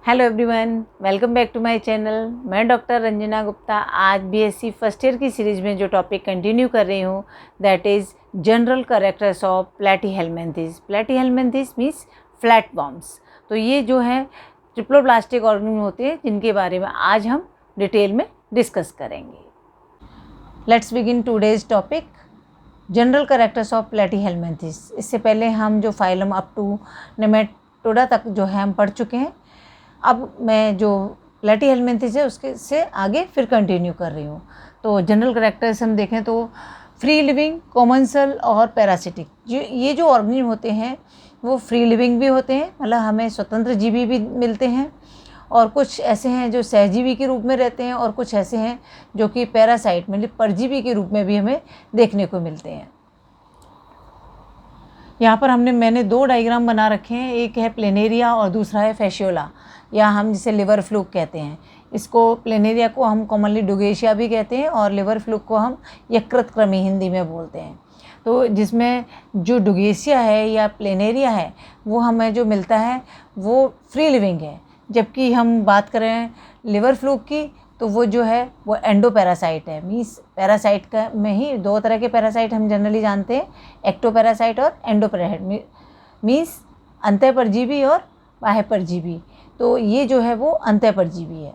Hello everyone, welcome back to my channel. मैं doctor Ranjana Gupta आज BSc first year की series में जो टॉपिक कंटिन्यू कर रही हूँ that is general characters of platyhelminthes. Platyhelminthes means flatworms. तो ये जो है ट्रिप्लोब्लास्टिक ऑर्गेनिज्म होते हैं जिनके बारे में आज हम डिटेल में डिस्कस करेंगे। Let's begin today's topic general characters of platyhelminthes. इससे पहले हम जो फाइलम अप टू नेमेटोडा तक जो है हम पढ़ चुके हैं। अब मैं जो प्लैटीहेलमिन्थेस है उसके से आगे फिर कंटिन्यू कर रही हूँ। तो जनरल कैरेक्टर्स हम देखें तो फ्री लिविंग, कॉमन्सल और पैरासिटिक। ये जो ऑर्गेनिज्म होते हैं वो फ्री लिविंग भी होते हैं, मतलब हमें स्वतंत्र जीवी भी मिलते हैं, और कुछ ऐसे हैं जो सहजीवी के रूप में रहते हैं, और कुछ ऐसे हैं जो कि पैरासाइट मतलब परजीवी के रूप में भी हमें देखने को मिलते हैं। यहाँ पर मैंने दो डायग्राम बना रखे हैं, एक है प्लेनेरिया और दूसरा है फैसियोला, या हम जिसे लिवर फ्लूक कहते हैं। इसको प्लेनेरिया को हम कॉमनली डुगेशिया भी कहते हैं और लिवर फ्लूक को हम यकृतकृमि हिंदी में बोलते हैं। तो जिसमें जो डुगेशिया है या प्लेनेरिया है वो हमें जो मिलता है वो फ्री लिविंग है, जबकि हम बात करें लिवर फ्लूक की तो वो जो है वो एंडोपैरासाइट है। मीन्स पैरासाइट का में ही दो तरह के पैरासाइट हम जनरली जानते हैं, एक्टोपैरासाइट और एंडोपैरासाइट। मीन्स अंतःपरजीवी और बाह्य परजीवी। तो ये जो है वो अंतःपरजीवी है।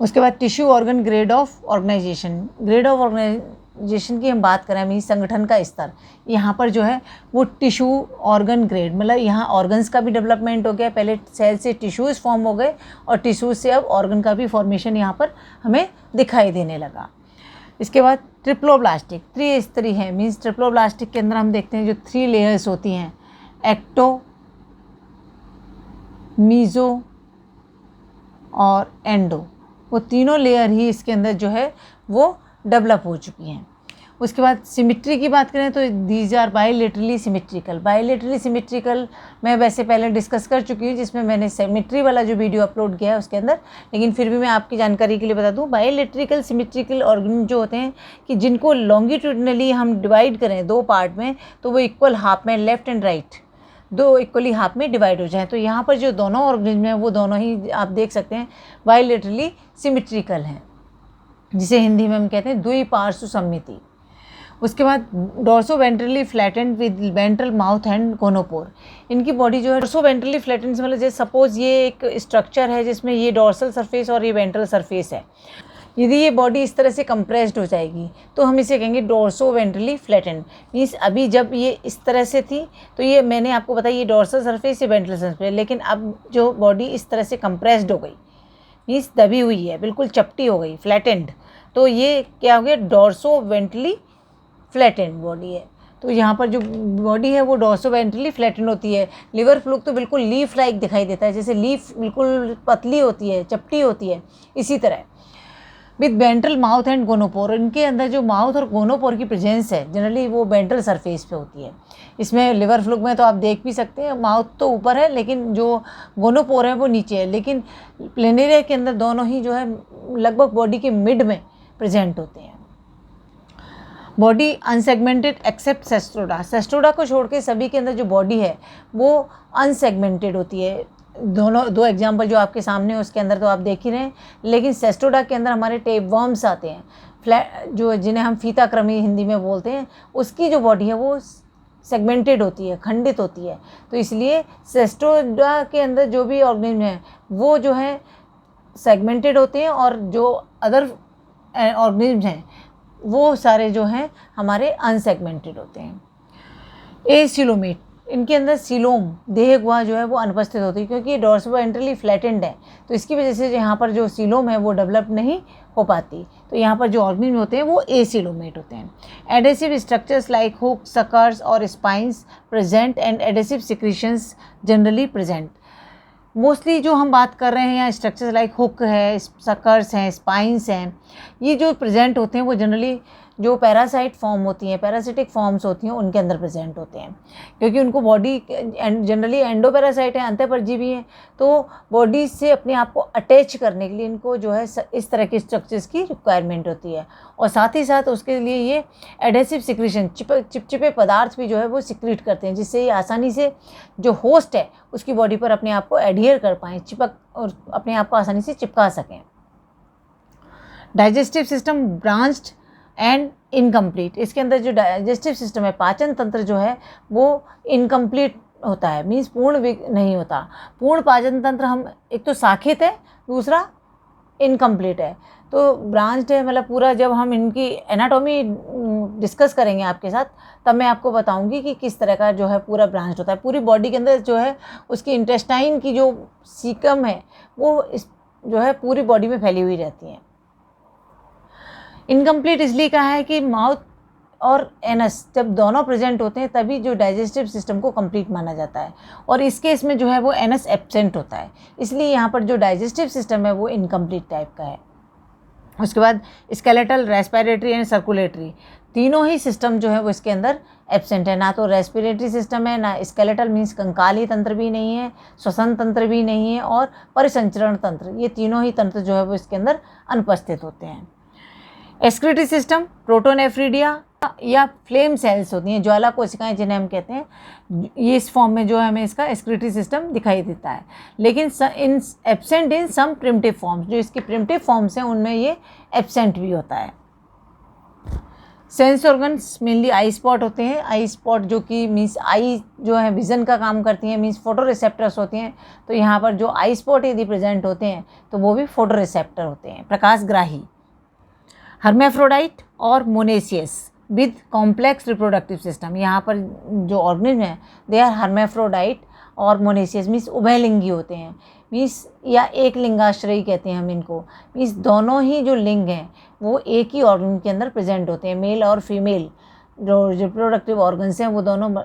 उसके बाद tissue organ grade of organisation. Grade of organisation की हम बात करें मीन्स संगठन का स्तर। यहाँ पर जो है वो टिश्यू ऑर्गन ग्रेड, मतलब यहाँ ऑर्गन्स का भी डेवलपमेंट हो गया। पहले सेल से टिश्यूज़ फॉर्म हो गए और टिश्यूज़ से अब ऑर्गन का भी फॉर्मेशन यहाँ पर हमें दिखाई देने लगा। इसके बाद ट्रिप्लोब्लास्टिक, त्रिस्तरीय है। मीन्स ट्रिप्लोब्लास्टिक के अंदर हम देखते हैं जो 3 लेयर्स होती हैं, एक्टो, मीज़ो और एंडो। वो तीनों लेयर ही इसके अंदर जो है वो डेवलप हो चुकी हैं। उसके बाद सिमिट्री की बात करें तो these are bilaterally symmetrical. Bilaterally symmetrical मैं वैसे पहले डिस्कस कर चुकी हूँ, जिसमें मैंने सिमिट्री वाला जो वीडियो अपलोड किया है उसके अंदर, लेकिन फिर भी मैं आपकी जानकारी के लिए बता दूँ। बायलेटरिकल सिमिट्रिकल ऑर्गेनिज्म जो होते हैं कि जिनको लॉन्गिट्यूडनली हम डिवाइड करें 2 पार्ट में तो वो इक्वल हाफ में, लेफ्ट एंड राइट दो इक्वली हाफ में डिवाइड हो जाए। तो यहाँ पर जो दोनों ऑर्गेनिज्म हैं वो दोनों ही आप देख सकते हैं बायलेटरली सिमिट्रिकल हैं, जिसे हिंदी में हम कहते हैं द्विपार्श्व सममिति। उसके बाद dorso ventrally flattened with ventral mouth and gonopore. इनकी बॉडी जो है डॉर्सो वेंट्रली फ्लैटेंड, मतलब जैसे सपोज ये एक स्ट्रक्चर है जिसमें ये डॉर्सल सरफेस और ये वेंट्रल सरफेस है। यदि ये बॉडी इस तरह से कंप्रेस्ड हो जाएगी तो हम इसे कहेंगे डॉर्सो वेंट्रली फ्लैटेंड। मीन्स अभी जब ये इस तरह से थी तो ये मैंने आपको बताया ये डॉर्सल सरफेस, ये वेंट्रल सरफेस, लेकिन अब जो बॉडी इस तरह से कंप्रेस्ड हो गई, मीन्स दबी हुई है, बिल्कुल चपटी हो गई, फ्लैटेंड, तो ये क्या हो गया, डॉर्सो वेंट्रली फ्लैटेंड बॉडी है। तो यहाँ पर जो बॉडी है वो डॉर्सो वेंट्रली फ्लैटेंड होती है। लिवर फ्लूक तो बिल्कुल लीफ लाइक दिखाई देता है, जैसे लीफ बिल्कुल पतली होती है, चपटी होती है, इसी तरह with ventral mouth and gonopore. इनके अंदर जो माउथ और गोनोपोर की प्रेजेंस है जनरली वो वेंट्रल सरफेस पे होती है। इसमें लिवर फ्लूक में तो आप देख भी सकते हैं माउथ तो ऊपर है लेकिन जो गोनोपोर है वो नीचे है, लेकिन प्लेनेरिया के अंदर दोनों ही जो है लगभग बॉडी के मिड में प्रेजेंट होते हैं। Body unsegmented except cestoda. Cestoda को छोड़ के सभी के अंदर जो बॉडी है वो अनसेगमेंटेड होती है। दो एग्जाम्पल जो आपके सामने है उसके अंदर तो आप देख ही रहे हैं, लेकिन सेस्टोडा के अंदर हमारे टेपवर्म्स आते हैं, जो जिन्हें हम फीताकृमि हिंदी में बोलते हैं, उसकी जो बॉडी है वो सेगमेंटेड होती है, खंडित होती है। तो इसलिए सेस्टोडा के अंदर जो भी ऑर्गेनिज्म है वो जो है सेगमेंटेड होते हैं, और जो अदर ऑर्गेनिज्म हैं वो सारे जो हैं हमारे अनसेगमेंटेड होते हैं। एसिलोमेट, इनके अंदर सीलोम देह गुहा जो है वो अनुपस्थित होती है, क्योंकि ये डॉर्सो वेंट्रली फ्लैटेंड है, तो इसकी वजह से यहाँ पर जो सीलोम है वो डेवलप नहीं हो पाती। तो यहाँ पर जो ऑर्गेनिज्म होते हैं वो एसिलोमेट होते हैं। Adhesive structures like hook, suckers और spines present and adhesive secretions generally present. Mostly जो हम बात कर रहे हैं यहाँ स्ट्रक्चर्स लाइक हुक है, सकर्स हैं, स्पाइंस हैं, ये जो प्रेजेंट होते हैं वो जनरली जो पैरासाइट फॉर्म होती हैं, पैरासिटिक फॉर्म्स होती हैं, उनके अंदर प्रेजेंट होते हैं, क्योंकि उनको बॉडी जनरली एंडोपैरासाइट है, अंतःपरजीवी हैं, तो बॉडी से अपने आप को अटैच करने के लिए इनको जो है इस तरह के स्ट्रक्चर्स की रिक्वायरमेंट होती है, और साथ ही साथ उसके लिए ये एडहेसिव सिक्रीशन, चिपचिपे पदार्थ भी जो है वो सिक्रीट करते हैं, जिससे ये आसानी से जो होस्ट है उसकी बॉडी पर अपने आप को एडहियर कर पाएँ, चिपक और अपने आप को आसानी से चिपका सकें। Digestive system branched and incomplete, इसके अंदर जो डाइजेस्टिव सिस्टम है, पाचन तंत्र जो है वो इनकम्प्लीट होता है, मीन्स पूर्ण नहीं होता। पूर्ण पाचन तंत्र हम एक तो शाखित है, दूसरा इनकम्प्लीट है। तो ब्रांच्ड है मतलब पूरा, जब हम इनकी एनाटॉमी डिस्कस करेंगे आपके साथ तब मैं आपको बताऊंगी कि किस तरह का जो है पूरा ब्रांच होता है। पूरी बॉडी के अंदर जो है उसकी इंटेस्टाइन की जो सीकम है वो जो है पूरी बॉडी में फैली हुई रहती है। इनकम्प्लीट इसलिए कहा है कि माउथ और एनस जब दोनों प्रेजेंट होते हैं तभी जो डाइजेस्टिव सिस्टम को कंप्लीट माना जाता है, और इस केस में जो है वो एनस एब्सेंट होता है, इसलिए यहाँ पर जो डाइजेस्टिव सिस्टम है वो इनकम्प्लीट टाइप का है। उसके बाद स्केलेटल, रेस्पिरेटरी एंड सर्कुलेटरी, तीनों ही सिस्टम जो है वो इसके अंदर एब्सेंट है। ना तो रेस्पिरेटरी सिस्टम है, ना स्केलेटल मीन्स कंकाली तंत्र भी नहीं है, श्वसन तंत्र भी नहीं है, और परिसंचरण तंत्र, ये तीनों ही तंत्र जो है वो इसके अंदर अनुपस्थित होते हैं। एक्सक्रीटरी सिस्टम, प्रोटोनेफ्रिडिया या फ्लेम सेल्स होती हैं, ज्वाला कोशिकाएं जिन्हें हम कहते हैं, ये इस फॉर्म में जो है हमें इसका एक्सक्रीटरी सिस्टम दिखाई देता है, लेकिन इन absent in some primitive forms, जो इसकी प्रिमिटिव फॉर्म्स हैं उनमें ये एब्सेंट भी होता है। Sense organs mainly I spot होते हैं, आई स्पॉट जो कि मीन्स आई जो है विजन का काम करती हैं, मीन्स फोटो रिसेप्टर्स होती हैं, तो यहाँ पर जो आई स्पॉट यदि प्रेजेंट होते हैं तो वो भी फोटो रिसेप्टर होते हैं, प्रकाशग्राही। हर्मेफ्रोडाइट और मोनेसियस विद कॉम्प्लेक्स रिप्रोडक्टिव सिस्टम, यहाँ पर जो ऑर्गेनिज्म है दे आर हर्मेफ्रोडाइट और मोनेसियस मीन्स उभयलिंगी होते हैं, मीन्स या एक लिंगाश्रयी कहते हैं हम इनको, मीन्स दोनों ही जो लिंग हैं वो एक ही ऑर्गन के अंदर प्रेजेंट होते हैं। मेल और फीमेल जो रिप्रोडक्टिव ऑर्गन्स हैं वो दोनों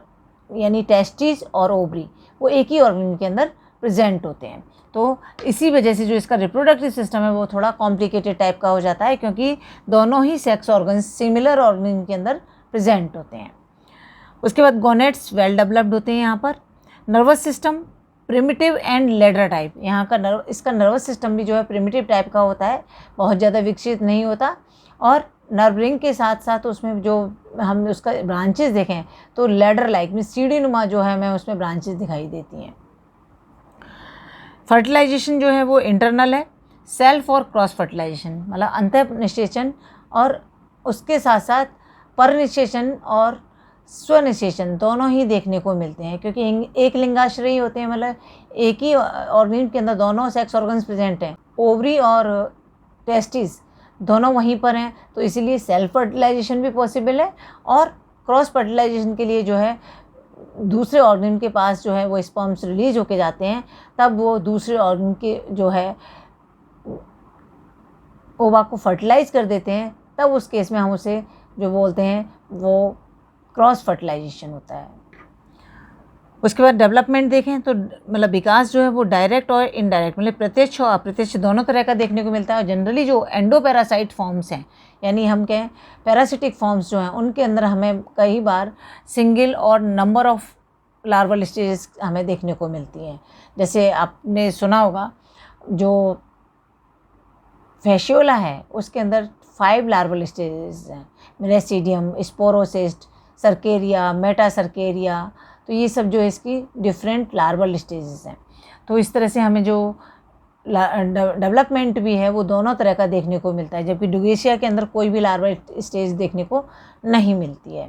यानी टेस्टिस और ओवरी वो एक ही ऑर्गन के अंदर प्रेजेंट होते हैं। तो इसी वजह से जो इसका रिप्रोडक्टिव सिस्टम है वो थोड़ा कॉम्प्लिकेटेड टाइप का हो जाता है, क्योंकि दोनों ही सेक्स ऑर्गन्स सिमिलर ऑर्गन के अंदर प्रेजेंट होते हैं। उसके बाद गोनेट्स वेल डेवलप्ड होते हैं। यहाँ पर nervous system primitive and ladder type, यहाँ का इसका नर्वस सिस्टम भी जो है प्रिमिटिव टाइप का होता है, बहुत ज़्यादा विकसित नहीं होता, और नर्व रिंग के साथ साथ उसमें जो हम उसका ब्रांचेस देखें तो लेडर लाइक में सीढ़ी नुमा जो है हमें उसमें ब्रांचेस दिखाई देती हैं। फर्टिलाइजेशन जो है वो इंटरनल है, सेल्फ और क्रॉस फर्टिलाइजेशन मतलब अंतः निषेचन और उसके साथ साथ परनिषेचन और स्वनिषेचन दोनों ही देखने को मिलते हैं, क्योंकि एक लिंगाश्रयी होते हैं, मतलब एक ही ऑर्गन के अंदर दोनों सेक्स ऑर्गन्स प्रेजेंट हैं, ओवरी और टेस्टिस दोनों वहीं पर हैं, तो इसीलिए सेल्फ फर्टिलाइजेशन भी पॉसिबल है, और क्रॉस फर्टिलाइजेशन के लिए जो है दूसरे ऑर्गन के पास जो है वो स्पर्म्स रिलीज होके जाते हैं, तब वो दूसरे ऑर्गन के जो है ओवा को फर्टिलाइज कर देते हैं, तब उस केस में हम उसे जो बोलते हैं वो क्रॉस फर्टिलाइजेशन होता है। उसके बाद डेवलपमेंट देखें तो मतलब विकास जो है वो डायरेक्ट और इनडायरेक्ट मतलब प्रत्यक्ष और अप्रत्यक्ष दोनों तरह का देखने को मिलता है। और जनरली जो एंडोपैरासाइट फॉर्म्स हैं यानी हम कहें पैरासिटिक फॉर्म्स जो हैं उनके अंदर हमें कई बार सिंगल और नंबर ऑफ लार्वल स्टेजेस हमें देखने को मिलती हैं। जैसे आपने सुना होगा जो फैशियोला है उसके अंदर 5 लार्वल स्टेजेस हैं, मेरेस्टीडियम, स्पोरोसिस्ट, सर्केरिया, मेटासर्केरिया, तो ये सब जो है इसकी डिफरेंट लार्वल स्टेजेस हैं। तो इस तरह से हमें जो डेवलपमेंट भी है वो दोनों तरह का देखने को मिलता है, जबकि डुगेशिया के अंदर कोई भी लार्वल स्टेज देखने को नहीं मिलती है।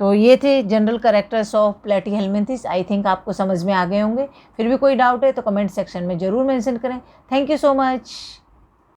तो ये थे general characters of Platyhelminthes. I think आपको समझ में आ गए होंगे। फिर भी कोई डाउट है तो कमेंट सेक्शन में ज़रूर मेंशन करें। Thank you so much.